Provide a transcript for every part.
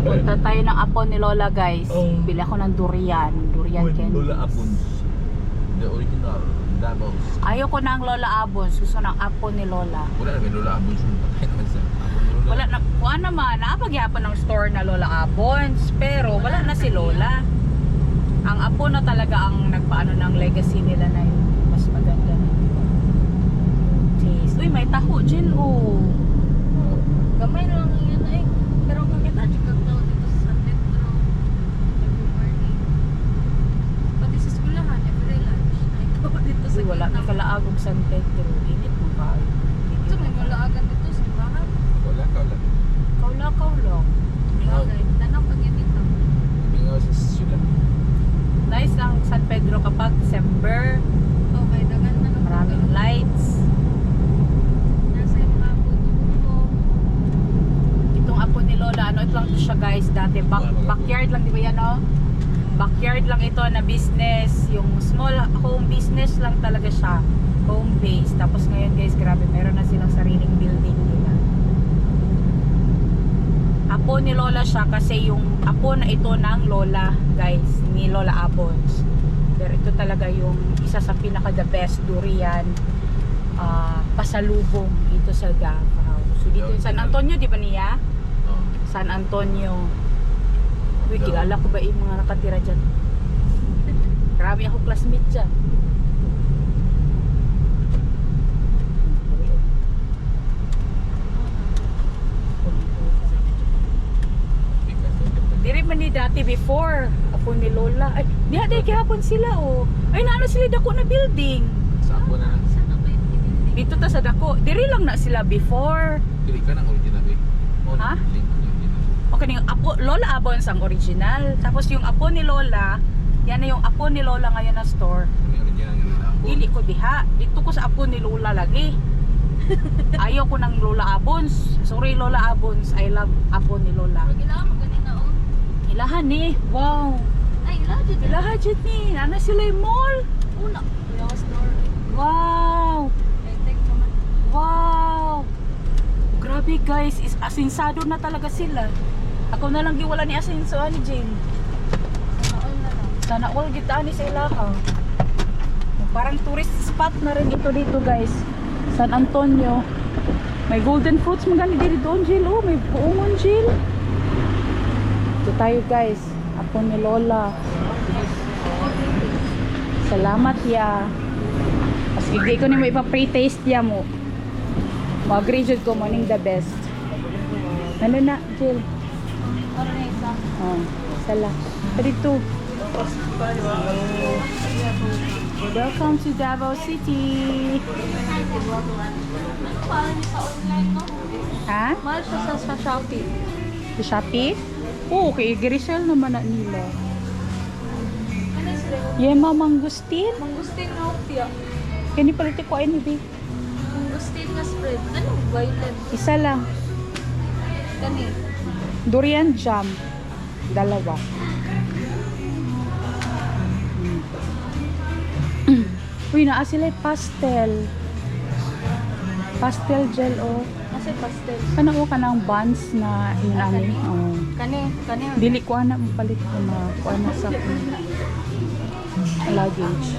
Punta tayo ng apo ni Lola, guys. Bili ako ng durian. Durian candy. Lola Abons. The original. Davos. Ayoko ng Lola Abons. Gusto ng apo ni Lola. Wala naman Lola Abons. Patay naman sa Abon ni Lola. Wala na. Kuha naman. Nakapagyapon ng store na Lola Abons. Pero wala na si Lola. Ang apo na talaga ang nagpaano ng legacy nila na yun. Mas maganda na. Taste. Uy, may taho, Jill. Oh. Gamay na lang yan ay. Pero kung kita chikag daw dito sa San Pedro every morning. Pati sa skulahan every lunch. Ay ko dito sa Uy, wala Quinta. may kalaagong San Pedro. Init mo ka. So may malaagan dito sa bahay. Wala ka lang. Kaula-kaw lang. Bagay. Tanong pag yan dito. Bingaw sa sila. Nice ang San Pedro kapag December. Okay, dagan na lang. Maraming lights. Nasa yung mga puto ko. Itong apo ni Lola, ano ito lang to siya, guys. Dati backyard lang, di ba yan, no? Backyard lang ito na business. Yung small home business lang talaga siya. Home base. Tapos ngayon, guys, grabe, meron na silang sariling building nila. Apo ni Lola siya kasi yung apo na ito ng Lola, guys, ni Lola Abons. Pero ito talaga yung isa sa pinaka the best durian pasalubong dito sa Davao. So dito yung San Antonio, di ba niya? Oh. San Antonio. Uy, kilala ko ba yung mga nakatira dyan? Marami ako classmate dyan. Diri man ni dati before. Apo ni Lola. Ay, diha day gihapon sila, oh. Ay, naano sila dako na building. Sa ako na lang. Saan ako yung pinili? Dito ta sa dako. Diri lang na sila before. Dili ka ng original eh. Oh, Ha? link ang original. Okay, yung apo, Lola Abons ang original. Tapos yung apo ni Lola, yan na yung apo ni Lola ngayon na store. Ano yung original yung Lola Abon? Dili ko diha. Dito ko sa apo ni Lola lagi. Ayaw ko ng Lola Abons. Sorry Lola Abons. I love apo ni Lola. Pag ilangan mo ganina oh. Ilahan eh. Wow. Ay, ilajid. Ilahan dyan eh. Ano sila yung mall? Una. Ilawas door. Wow. High-tech naman. Wow. Grabe guys. Asinsado na talaga sila. Ako na lang giwala ni Asinso ni Jane. Sana all na lang. Sana all kita ni sa ilaha. Parang tourist spot na rin ito dito guys. San Antonio. May golden fruits magani diri doon, Jill. Oh, may buongon, Jill. Ito tayo guys. Apo ni Lola. Salamat ya. As hindi ko ni mo ipa-pre-taste ya mo. Mag-agree jud ko morning the best. Ano na, Jill? Ano na isa? Oh, sala. Dito. Welcome to Davao City. Mahal niya sa online, no? Ha? Mahal siya sa Shopee. Sa Shopee? Oo, kay Grisel naman na nila. Ano sila? Yema mangustin. Mangustin na opia. Kani palit ko ay ni Mangustin na spread. Ano? Violet. Isa lang. Kani. Durian jam. Dalawa. Uy, naa sila yung pastel. Pastel gel, oh. Kasi pastel. Kana o kanang buns na inani. Oh. Kani. Kani. Dili ko na mapalit ko na kuha na sa luggage.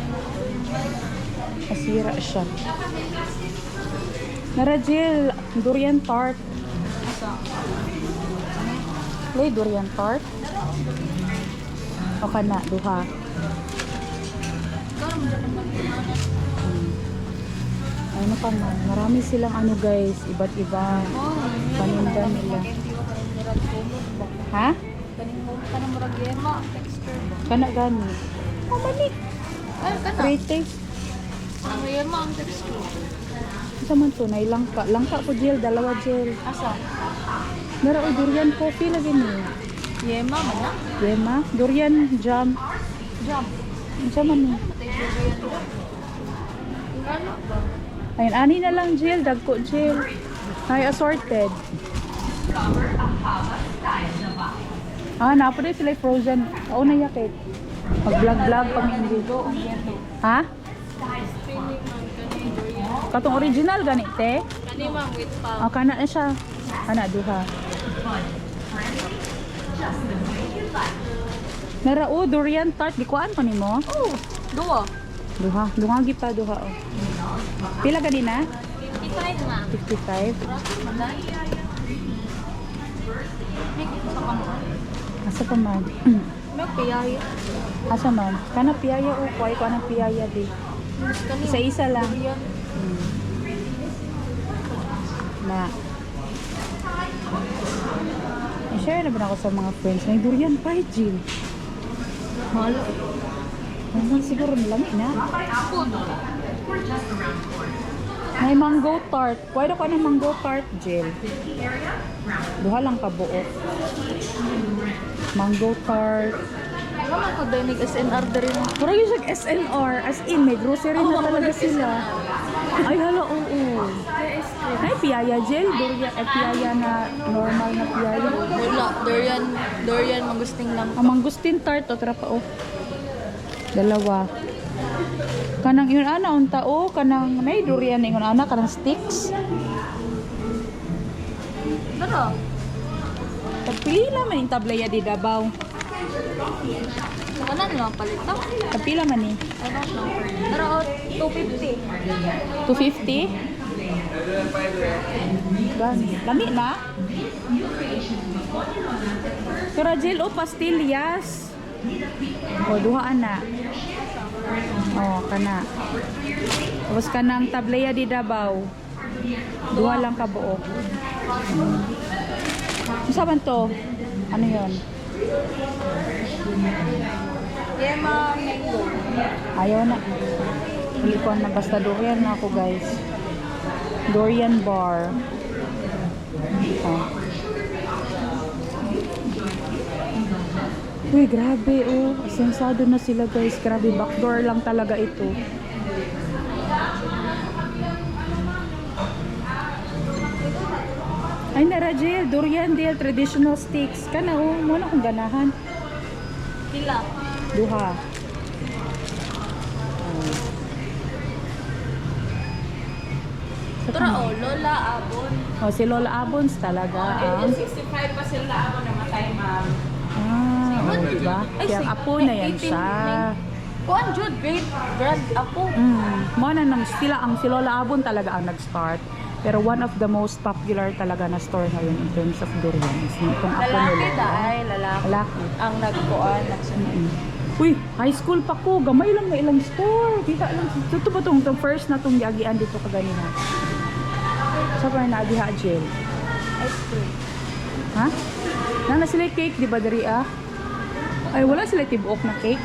Masira siya. Narajil, durian tart. Play durian tart. O kana, duha. Ikaw naman naman. Ano pa man, marami silang ano guys, iba't iba. Paninda nila. Ha? Kaning mo ka na murag yema ang texture ba? Kana gani. Oh, mani. Ay, kana. Great taste. Ang yema ang texture. Isa man to, nailangka. Langka ko gel, dalawa gel. Asa? Nara o durian coffee lagi ni. Yema man na. Yema, durian jam. Jump. Isa man ni. Patay durian. Yung ano ba? Ayun, ani na lang gel, dagko gel. Ay, assorted. Ah, napo din sila frozen. Oo na yakit. Mag-vlog-vlog kami dito. Ha? Spinning man kani durian. Katong original ganit te. Kani man with Ah, kana na siya. Ana duha. Narao, durian tart. Di kuhaan pa ni mo? Oh, duwa. Duha. Duha pa, duha. Oh. Pila ganina? 55 na. 55. Asa pa man? May piyaya. Asa man? Kana piyaya o kuhay ko anong piyaya di. Isa-isa lang. Na. I-share na ba ako sa mga friends? May durian pa, Jill. Mahal. Hanggang siguro lamig na. May mango tart. Pwede ko ng mango tart, Jill. Duha lang ka buo. Mango tart. Alam mo ko dinig SNR dari mo. Pero yung siya SNR, as in, may grocery na talaga sila. Ay, hala, oo. Ay, piyaya, Jill. Durian, piyaya na normal na piyaya. Wala, durian magusting lang. Ang mangustin tart, o, tara pa, o. Dalawa. Kanang yun ana unta o kanang may durian ingon ana kanang sticks. Dara. Kapila man yung tablaya di Davao. Kanan lang palit to. Kapila man ni? I don't know. Dara, 250. 250? Gani. Lami na? Pero Jill, o pastillas. O, duha ana. O, kana. Tapos kanang tablaya di Davao. Duha lang ka buo. Saban to? Ano yun? Yema mango. Ayaw na. Hindi ko na basta durian na ako guys. Durian bar. Oh. Uy, grabe oh. Sensado na sila guys. Grabe, backdoor lang talaga ito. Ay, narajil. Durian deal. Traditional sticks. Kana oh. Muna kong ganahan. Pila. Duha. Dara, Lola Abon. Oh, si Lola Abons talaga. Ah, 65 pa sila ako namatay, ma'am. Diba? Kaya apo na yan siya. Kuan jud grad ako. Mo na nang sila ang si Lola Abon talaga ang nag-start. Pero one of the most popular talaga na store ngayon in terms of durian is itong apo Lalaki nila. dahil lalaki. Lalaki. Ang nagkuan nagsunod. Uy, high school pa ko. Gamay lang na ilang store. Kita lang. Ito ba itong first na itong yagian dito kaganina? Sa pa na diha Jill. Ice cream. Ha? Na sila cake, di ba dari ah? Ay, wala sila tibuok na cake.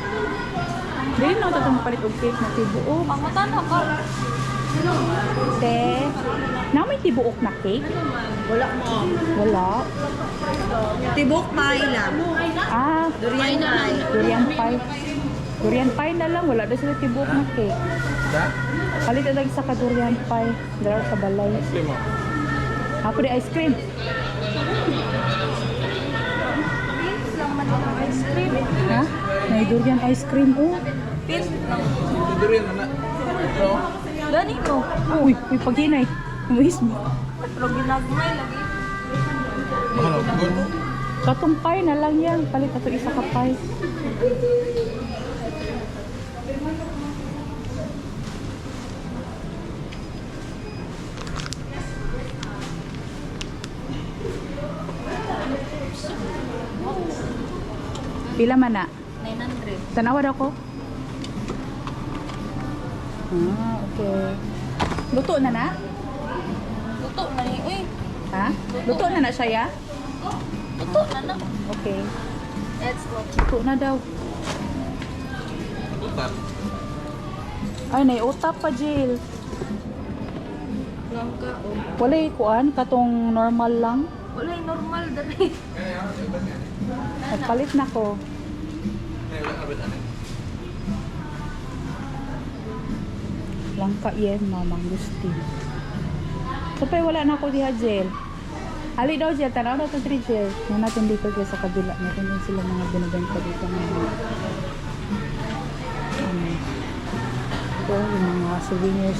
Dili na tatang palit og cake na tibuok. Pangutana ka. Te, na may tibuok na cake? Wala, ma'am. Wala. Tibok lang. Ah, Durian pie. durian pie. Durian pie na lang, wala daw sila tibuok na cake. Da? Palit na sa ka durian pie. Dara sa balay. Lima. Ako di ice cream. Lang man ang ice cream. Ha? May durian ice cream oh. Pin lang. Durian anak. Ito. Gani ko. Uy, paghinay. Umuhis mo. Pero ginagmay lagi. Mahal ako. Good. Katong pie na lang yan. Palit ato isa ka pie. Pila man na? 900. Tanawad ako? Ah, okay. Luto na na? Luto na ni. Uy, Ha? Luto na na siya ya? luto na na. Okay. Let's go. Luto na daw. Utat. Ay, naiutap pa, Jill. Langka o. Walay kuan, katong normal lang. Wala yung normal dali. Nagpalit na ko. Langka yan, mamang gusti. So, pa wala na ako diha, Jill. Ali daw, Jill. Tanaw na ito, Jill. Yan natin dito guys, sa kabila. Meron din sila mga binibenta dito. Ito, yung mga souvenir.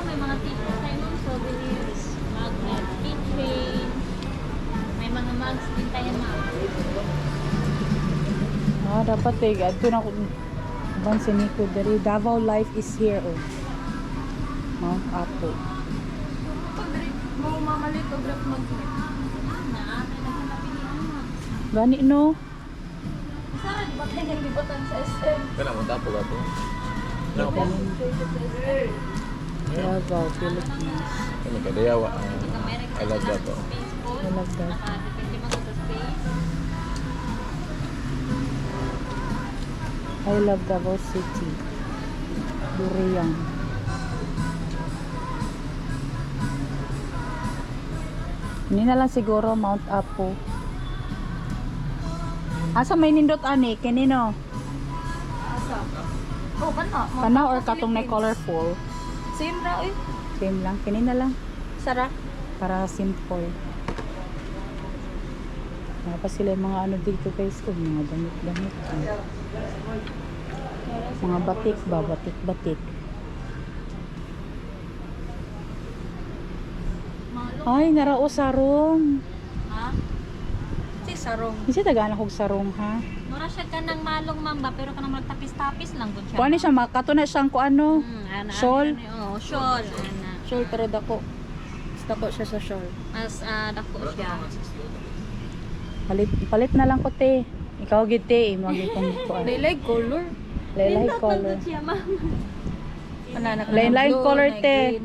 May mga tito tayo ng souvenirs. Magnet, keychain. Mags din tayo na. Dapat adto na ko ban si Nico diri. Davao Life is here oh. Mount Apo. Pag mo mamalit o grab magnet. Gani no. Saan ba tayo nagbibatan sa SM? Kailan mo tapo ka to? No. Davao, Philippines. Kailan ka dayawa? I love that to. I love that. Nakadepende mo sa space. I love Davao City. Durian. Hindi na lang siguro Mount Apo. Asa may nindot ani? Kinino? Asa? Oh, kana. Kana or katong na colorful? Same ra eh. Same lang. Kinina lang. Sara. Para simple. Mga pa sila yung mga ano dito guys. Oh, mga damit-damit. Mga batik ba? Batik-batik. Ay, narao sarong. Ha? Si sarong. Hindi tagaan akong sarong ha. Mura siya ka ng malong mamba pero ka nang magtapis-tapis lang gud siya. Kuha ni siya, makato na siyang kung ano. Shawl? Oh, shawl. Ana. Shawl pero dako. Dako siya sa shawl. Mas dako siya. Palit na lang ko te. Ikaw gid te, mo gid kong kuan. Laylay color. Laylay color. Siya ma'am. Anak Lain-lain color te.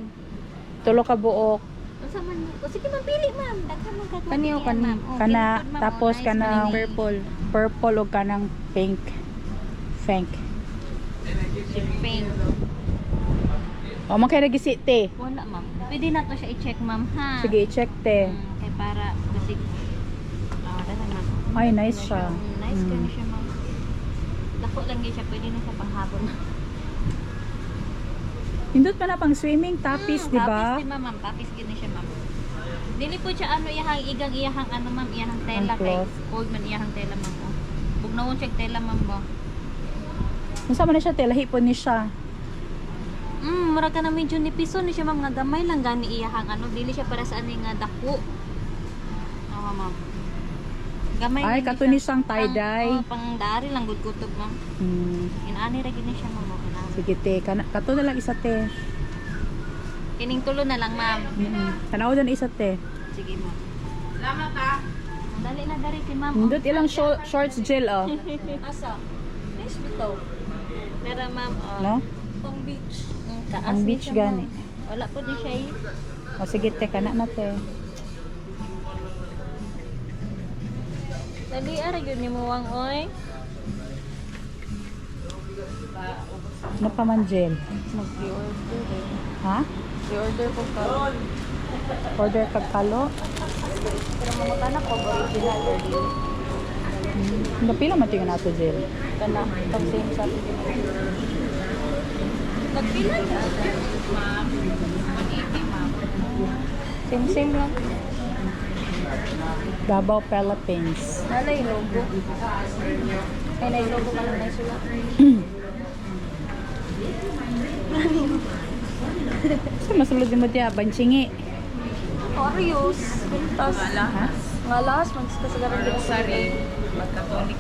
Tulo ka buok. Unsa man mo? O, sige ma'am, pili ma'am. Daghan mo kadto. Kaniyo, kani. Kana, tapos kanang Purple. purple o kanang pink. Pink. pink. O, man kayo nagisi te. Wala ma'am. Pwede na to siya i-check ma'am ha. Sige, check te. Kay para kasi daghan ma'am. Ay, nice siya. Nice ka siya ma'am. Dako lang gyud siya, pwede na siya panghabon. Hindot pa na pang swimming, tapis, di ba? Tapis di ma'am, tapis gid ni siya ma'am. Dili po siya ano iyahang ano ma'am, iyahang tela Ang kay cloth. old man iyahang tela ma'am. Oh. Bugnawon siya tela ma'am ba. Unsa man na siya te, lahi po ni siya. Mura ka na medyo ni piso ni siya ma'am, nga gamay lang gani iyahang ano, dili siya para sa ani nga dako. Oo ma'am. Gamay Ay, lang kato siya. ni siyang tie-dye. Pang dari lang gud kutob ma'am. Inani ra gid ni siya ma'am. Inani. Sige te, kato na lang isa te. Kining tulo na lang ma'am. Tanaw na isa te. Sige ma'am. Salamat ha. Dali na dari kay ma'am. Hindot ilang shorts gel oh. Asa? Nice bitaw. Tara ma'am. No? Pang beach. Ang beach gani. Wala po di siya eh. O sige te, kana na te. Dali ara gyud ni mo wang oy. Ano pa man gel? Mag-order eh. Ha? I-order ko ka. Order kag kalo? Pero mga tanak ko original or di. Napila man tingnan nato gel. Kana pag same sa atin. Nagpila na. Ma'am. 180 ma'am. Same lang. Davao Philippines. Nala yung logo. Ay, na yung logo ka lang na sila. Sa masulod din mo tiya, banchingi. Oreos. Pintas. Nga lahas. Magkasagaran din sa rin. Mag-Catholic.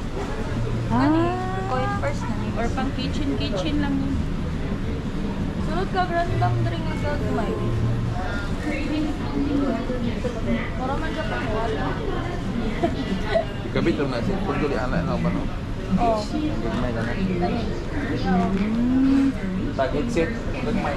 Coin first na. Or pang kitchen lang yun. Sunod ka, random drink ang gagmay. Para man siya pang wala. Gabi ito na siya. Kung tuloy ala na ba no? Oh. Gagmay na na. Hmm. Tag-exit. Gagmay.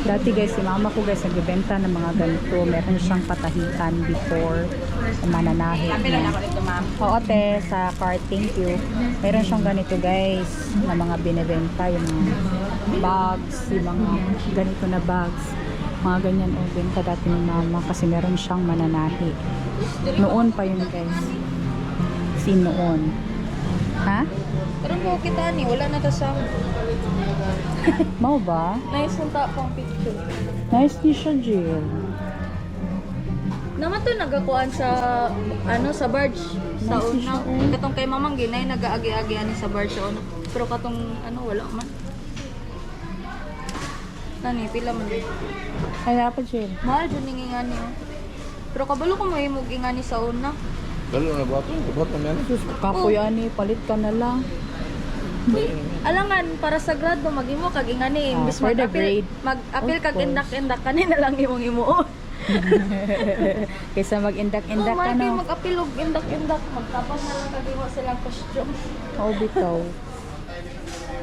Dati guys, si mama ko guys, nagbibenta ng mga ganito. Meron siyang patahikan before sa mananahi niya. Oo te, sa cart, thank you. Meron siyang ganito guys, na mga binibenta. Yung mga bags, yung mga ganito na bags. Mga ganyan o, benta dati ni mama kasi meron siyang mananahi. Noon pa yun guys. Noon. Ha? Pero mo kita ni, wala na ta sa Mau ba? nice ang tapang picture. Nice ni siya, Jill. Naman to nagakuan sa ano sa barge. Nice sa una. Katong kay mamang ginay nag-aagi-agi ani sa bar sa una. Pero katong ano wala man. Nani pila man. Ay, dapat Jill. Mahal jud ning ingani. Oh. Pero kabalo ko mahimog ingani sa una. Dalo na buhat mo yan. Kapoy ani, palit ka na lang. Alangan para sa grado magimo kag ingani imbis for the mag-apil grade. mag-apil Of kag course. indak-indak kanina lang imong imuon. Kaysa mag-indak-indak ka Kay no. mag-apil og indak-indak magtapos na lang kag imo silang costume. Oo, bitaw.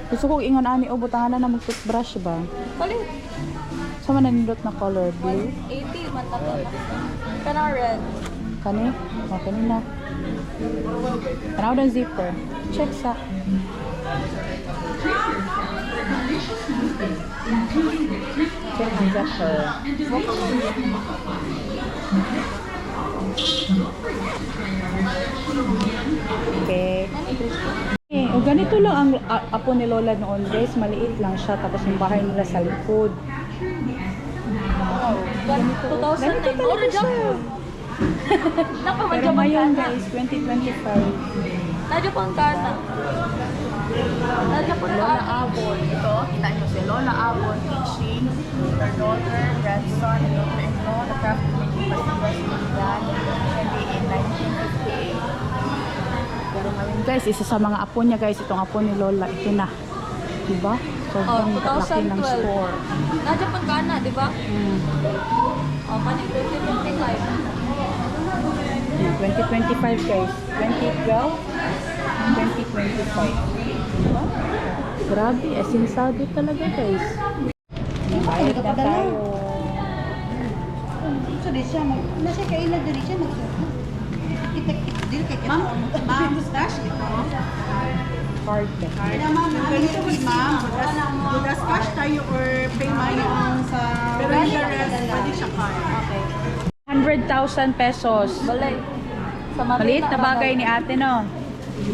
Gusto ko ingon ani, butangan na mag-toothbrush ba? Palit. Sa mananindot na color, blue. 180 man tato. Kana red. Kani? O, kanina. Tanaw ng zipper. Check sa. Check ang zipper. Okay. O ganito lang ang apo ni Lola noon guys. Maliit lang siya. Tapos yung bahay nila sa likod. Ganito. 2009. Mura dyan. Pero ngayon guys, 2025. Nadyo pang kana. Nadyo pang Lola kana. Abon. Ito, kita nyo si Lola Abon teaching her daughter, grandson, and daughter-in-law na craft making festival in 1958. Pero ngayon guys, isa sa mga apo niya guys, itong apo ni Lola, ito na. Diba? Sobrang laki ng 2012. store. Nadyo pang kana, di ba? Kaning 2025. 2025 guys. 2012, 2025. Diba? Grabe, asinsado talaga guys. Bayad na tayo. So di siya nasa kailan diri siya kita dili kay ma'am stash ito. Card ba? Kaya ma'am ganito ni ma'am budas cash tayo or pay money on sa pero yung rest pwede siya card. Okay. 100,000 pesos. Balay. Sa Maliit na bagay ni ate, no?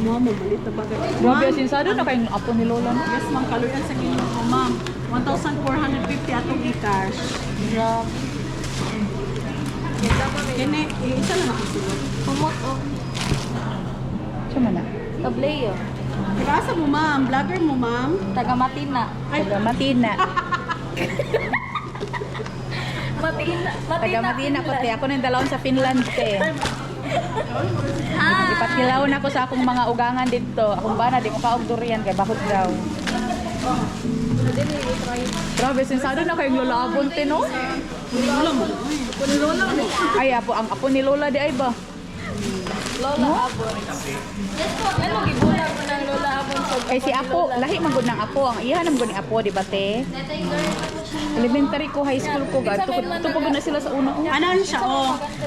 Ma'am malit na bagay. Grabe, asinsado na kayong apo ni Lola, no? Yes ma'am kaluyan sa kinyo ko ma'am. 1,450 atong i-cash. Grabe. Kini isa lang ako sulod. Kumot o. Sama na. Tablay o. Asa mo ma'am? Vlogger mo ma'am? Taga Matina. Taga Matina. Matina. Taga Matina ko, te. Ako nang dalawon sa Finland, te. Ipakilawon ako sa akong mga ugangan dito. Akong bana, di ko kaog durian kay bakit daw. Grabe, sinsado na kayong Lola Abon, te, no? Lola mo. Lola mo. Ay, ang apo ni Lola di ay ba? Lola Abon. Yes po. Ano gibulag mo ng Lola Abon sa Ay, si Apo, lahi man gud ng Apo. Ang iha naman gud ni Apo, di ba, te? Elementary ko, high school ko, gad. Tupagod na sila sa una. Ano siya,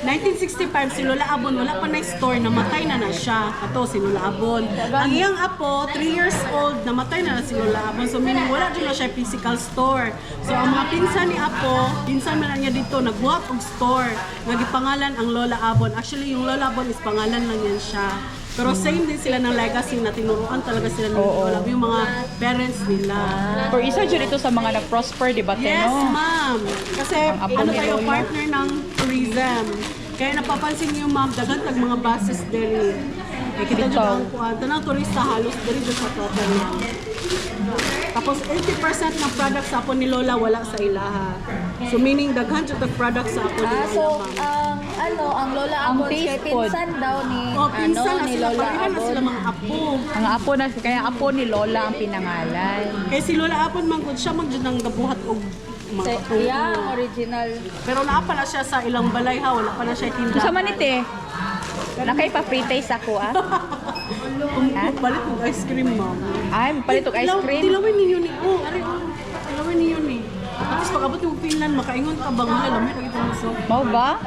1965 si Lola Abon, wala pa na store, namatay na siya. Ato, si Lola Abon. Ang iyang apo, 3 years old, namatay na si Lola Abon. So, meaning wala dyan na siya physical store. So, ang mga pinsan ni Apo, pinsan man niya dito, nagbuhat og store. Nagipangalan ang Lola Abon. Actually, yung Lola Abon is pangalan lang yan siya. Pero same din sila ng legacy na tinuruan talaga sila ng Lola, yung mga parents nila. For isa dyan ito sa mga nag-prosper, di ba, te, Yes, no? ma'am. Kasi Ang apo ano ni tayo, Lola. partner ng tourism. Kaya napapansin niyo, ma'am, dagan tag mga buses diri. Eh, kita Dito. dyan ang kuwan. Tanang turista halos diri dyan sa total lang. Tapos 80% ng products sa apo ni Lola wala sa ilaha. So meaning daghan jud ang products sa apo ni Lola, So, ma'am. ang Lola Ang Abon kay taste food. pinsan daw ni Pinsan na ni sila, Lola pareha na sila Abon. mga apo. Ang apo na, kaya apo ni Lola ang pinangalan. Kaya si Lola Abon man gud siya mag nang gabuhat og mga Sa katulong. iyang original. Pero naa pa na siya sa ilang balay ha, wala pa na siya tindahan. So, sa manite, nakay pa free taste ako, ah. Kung balik ng ice cream, ma'am. Ay, palitok ice cream. Tilawin ninyo ni. Oh, ari, tilawin ninyo ni. At least pag-abot yung Finland, makaingon ka bang hala, lamit lagi ito so. Mau ba?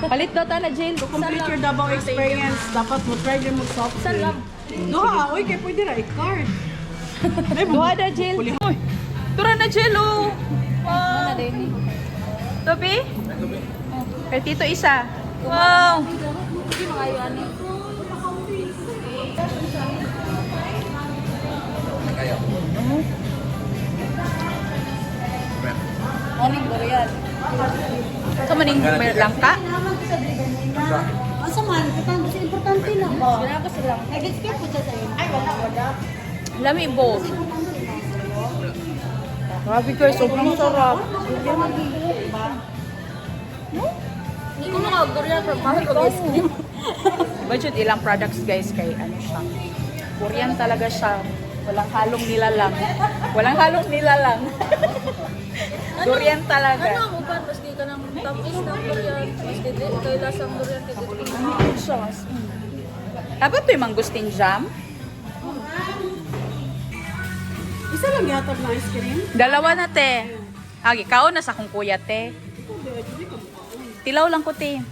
Palit daw ta na, Jill. To complete your Davao experience, dapat mo try din mo soft drink. Duha, oy, kay pwede ra i-card. Ay, Duha na, Jill. Uy, tura na, Jill, oh. Ano Wow. din ni? Topi? Kay Tito isa. Wow. Hindi mga ayo ani. Morning durian. So, maning langka? Asa man, importante, importante na ba? Sinabi sila. Nag-expect po siya sa'yo. Ay, wala. Lami both. Grabe guys, sobrang sarap. Hindi ko maka-Korean from mahal ko guys. Budget ilang products guys kay ano siya. Korean talaga siya. Walang halong nilalang. Walang halong nilalang. Durian Ano talaga. ang uban? Maski ka ng tamis ng durian. Maski di kay lasang durian. Dapat ito yung mangustin jam. Isa lang yatag na ice cream. Dalawa na te. Agi, kao na sa kong kuya te. Tilaw lang ko te.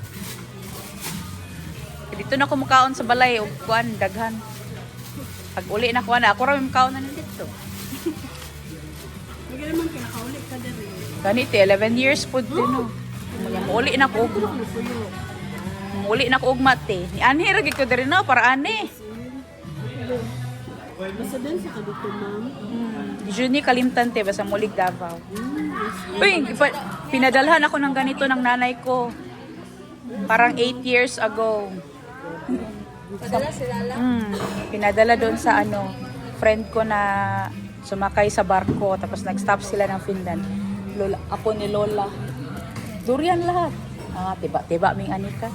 Dito na ko mukaon sa balay o kuan daghan. Pag uli na ko na, ako rin mukaon na dito. Hindi naman kinakaulit ka din. Ganito, 11 years po din no. Uli na ko. Uli na ko ugma te. Ni ani ragi ko diri na para ani. Basta din sa kadito, ma'am. Juni kalimtan te basta mulig Davao. Uy, pinadalhan ako ng ganito ng nanay ko. Parang 8 years ago. Padala sila lang. Pinadala doon sa ano, friend ko na sumakay sa barko tapos nag-stop sila ng Finland. Lola, apo ni Lola. Durian lahat. Tiba ming anika.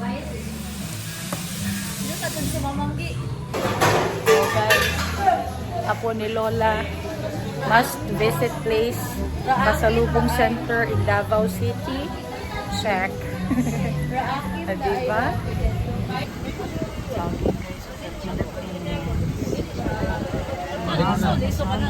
Yun natin si Mamanggi. Okay. Apo ni Lola. Must visit place. Pasalubong Center in Davao City. Check. Diba? Balik na. So, ka na.